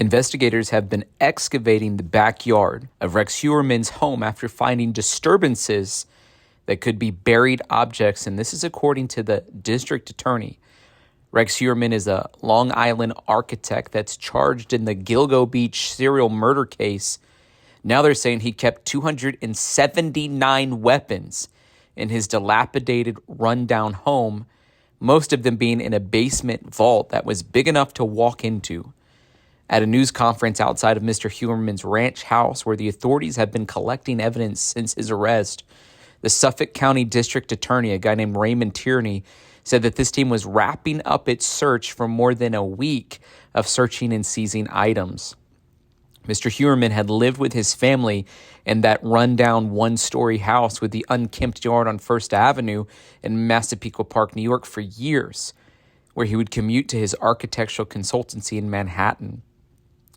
Investigators have been excavating the backyard of Rex Heuermann's home after finding disturbances that could be buried objects, and this is according to the district attorney. Rex Heuermann is a Long Island architect that's charged in the Gilgo Beach serial murder case. Now they're saying he kept 279 weapons in his dilapidated, rundown home, most of them being in a basement vault that was big enough to walk into. At a news conference outside of Mr. Heuermann's ranch house, where the authorities have been collecting evidence since his arrest, the Suffolk County District Attorney, a guy named Raymond Tierney, said that this team was wrapping up its search for more than a week of searching and seizing items. Mr. Heuermann had lived with his family in that rundown one-story house with the unkempt yard on First Avenue in Massapequa Park, New York, for years, where he would commute to his architectural consultancy in Manhattan.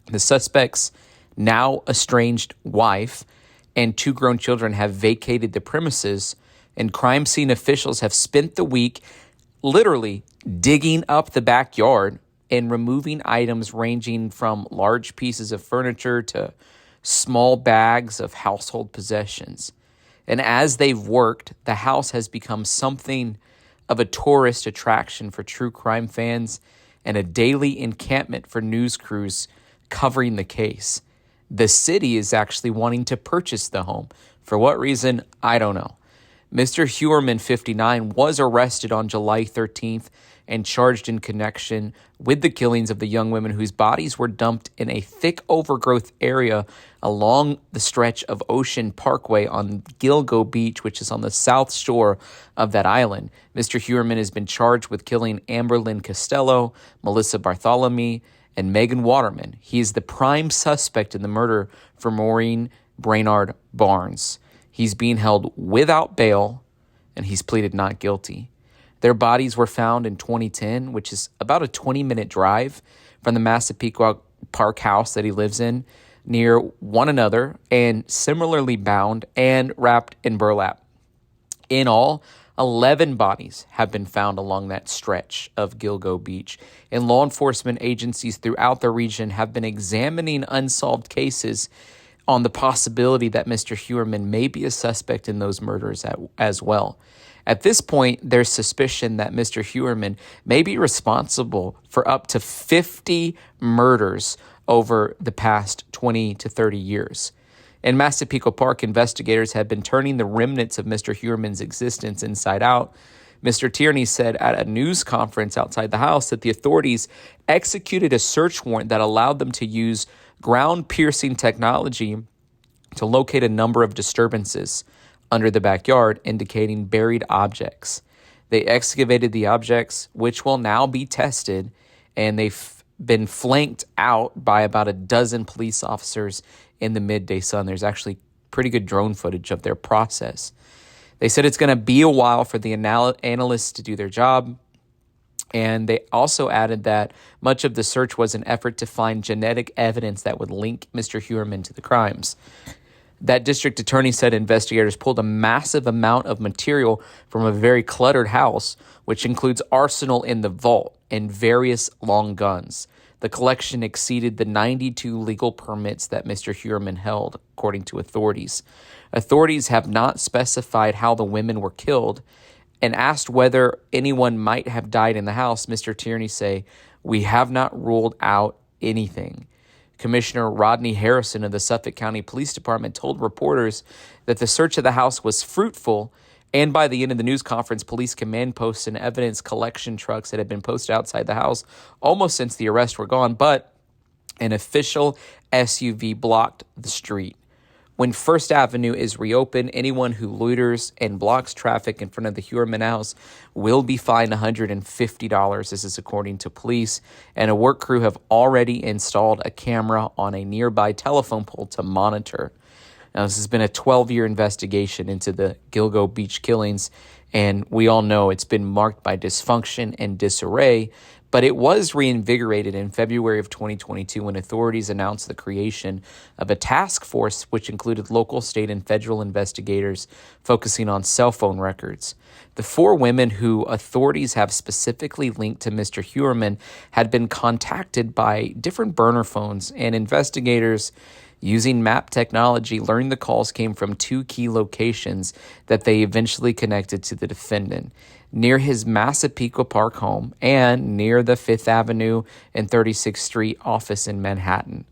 The suspect's now estranged wife and 2 grown children have vacated the premises, and crime scene officials have spent the week literally digging up the backyard and removing items ranging from large pieces of furniture to small bags of household possessions. And as they've worked, the house has become something of a tourist attraction for true crime fans and a daily encampment for news crews covering the case. The city is actually wanting to purchase the home. For what reason, I don't know. Mr. Heuermann, 59, was arrested on July 13th and charged in connection with the killings of the young women whose bodies were dumped in a thick overgrowth area along the stretch of Ocean Parkway on Gilgo Beach, which is on the south shore of that island. Mr. Heuermann has been charged with killing Amber Lynn Costello, Melissa Bartholomew, and Megan Waterman. He is the prime suspect in the murder for Maureen Brainard Barnes. He's being held without bail, and he's pleaded not guilty. Their bodies were found in 2010, which is about a 20-minute drive from the Massapequa Park house that he lives in, near one another and similarly bound and wrapped in burlap. In all, 11 bodies have been found along that stretch of Gilgo Beach, and law enforcement agencies throughout the region have been examining unsolved cases on the possibility that Mr. Heuermann may be a suspect in those murders as well. At this point, there's suspicion that Mr. Heuermann may be responsible for up to 50 murders over the past 20 to 30 years. In Massapequa Park, investigators have been turning the remnants of Mr. Heuermann's existence inside out. Mr. Tierney said at a news conference outside the house that the authorities executed a search warrant that allowed them to use ground-piercing technology to locate a number of disturbances under the backyard, indicating buried objects. They excavated the objects, which will now be tested, and they've been flanked out by about a dozen police officers in the midday sun. There's actually pretty good drone footage of their process. They said it's going to be a while for the analysts to do their job. And they also added that much of the search was an effort to find genetic evidence that would link Mr. Heuermann to the crimes. That district attorney said investigators pulled a massive amount of material from a very cluttered house, which includes arsenal in the vault and various long guns. The collection exceeded the 92 legal permits that Mr. Heuermann held, according to authorities. Authorities have not specified how the women were killed, and asked whether anyone might have died in the house. Mr. Tierney say, "We have not ruled out anything." Commissioner Rodney Harrison of the Suffolk County Police Department told reporters that the search of the house was fruitful, and by the end of the news conference, police command posts and evidence collection trucks that had been posted outside the house almost since the arrest were gone, but an official SUV blocked the street. When First Avenue is reopened, anyone who loiters and blocks traffic in front of the Heuermann house will be fined $150. This is according to police, and a work crew have already installed a camera on a nearby telephone pole to monitor. Now, this has been a 12-year investigation into the Gilgo Beach killings, and we all know it's been marked by dysfunction and disarray, But it was reinvigorated in February of 2022 when authorities announced the creation of a task force which included local, state, and federal investigators focusing on cell phone records. The four women who authorities have specifically linked to Mr. Heuermann had been contacted by different burner phones, and investigators using map technology learned the calls came from two key locations that they eventually connected to the defendant, near his Massapequa Park home and near the 5th Avenue and 36th Street office in Manhattan.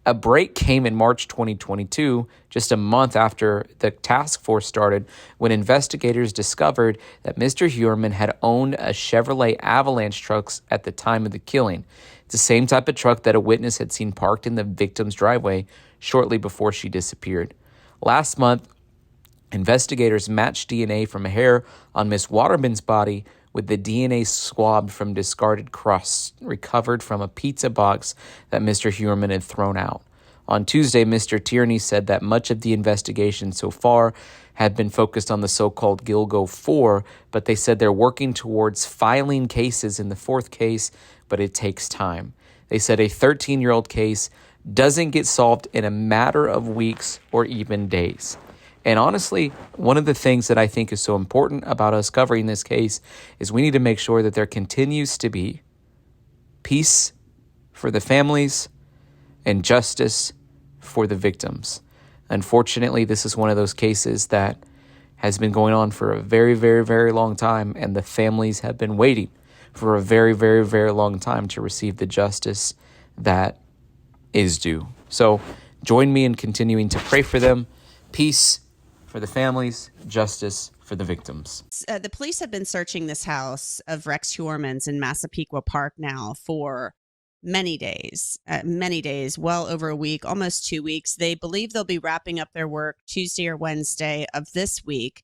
A break came in March 2022, just a month after the task force started, when investigators discovered that Mr. Heuermann had owned a Chevrolet Avalanche truck at the time of the killing. It's the same type of truck that a witness had seen parked in the victim's driveway shortly before she disappeared. Last month, investigators matched DNA from a hair on Miss Waterman's body with the DNA swab from discarded crusts recovered from a pizza box that Mr. Heuermann had thrown out. On Tuesday, Mr. Tierney said that much of the investigation so far had been focused on the so-called Gilgo 4, but they said they're working towards filing cases in the fourth case, but it takes time. They said a 13-year-old case doesn't get solved in a matter of weeks or even days. And honestly, one of the things that I think is so important about us covering this case is we need to make sure that there continues to be peace for the families and justice for the victims. Unfortunately, this is one of those cases that has been going on for a very, very, very long time, and the families have been waiting for a very, very, very long time to receive the justice that is due. So join me in continuing to pray for them. Peace for the families, justice for the victims. The police have been searching this house of Rex Heuermann's in Massapequa Park now for many days, well over a week, almost 2 weeks. They believe they'll be wrapping up their work Tuesday or Wednesday of this week,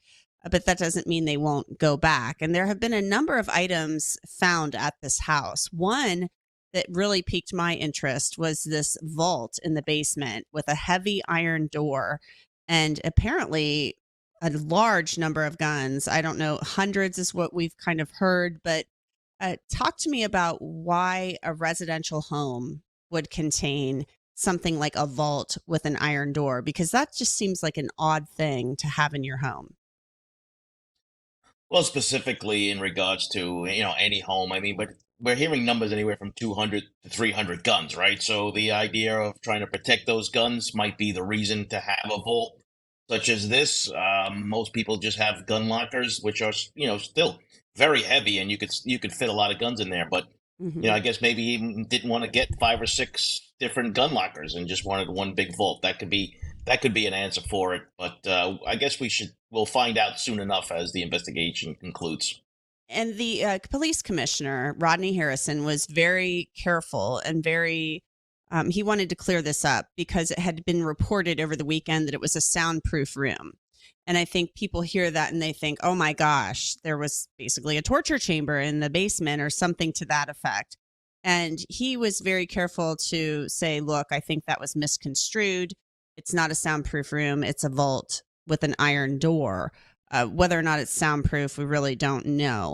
but that doesn't mean they won't go back. And there have been a number of items found at this house. One that really piqued my interest was this vault in the basement with a heavy iron door and apparently a large number of guns. I don't know, hundreds is what we've kind of heard, but talk to me about why a residential home would contain something like a vault with an iron door, because that just seems like an odd thing to have in your home. Well, specifically in regards to, any home, I mean, but we're hearing numbers anywhere from 200 to 300 guns, right? So the idea of trying to protect those guns might be the reason to have a vault such as this. Most people just have gun lockers, which are, still very heavy, and you could fit a lot of guns in there. But Hmm. I guess maybe he didn't want to get 5 or 6 different gun lockers and just wanted one big vault. That could be an answer for it. But I guess we'll find out soon enough as the investigation concludes. And the police commissioner, Rodney Harrison, was very careful and he wanted to clear this up because it had been reported over the weekend that it was a soundproof room. And I think people hear that and they think, oh my gosh, there was basically a torture chamber in the basement or something to that effect. And he was very careful to say, look, I think that was misconstrued. It's not a soundproof room. It's a vault with an iron door. Whether or not it's soundproof, we really don't know.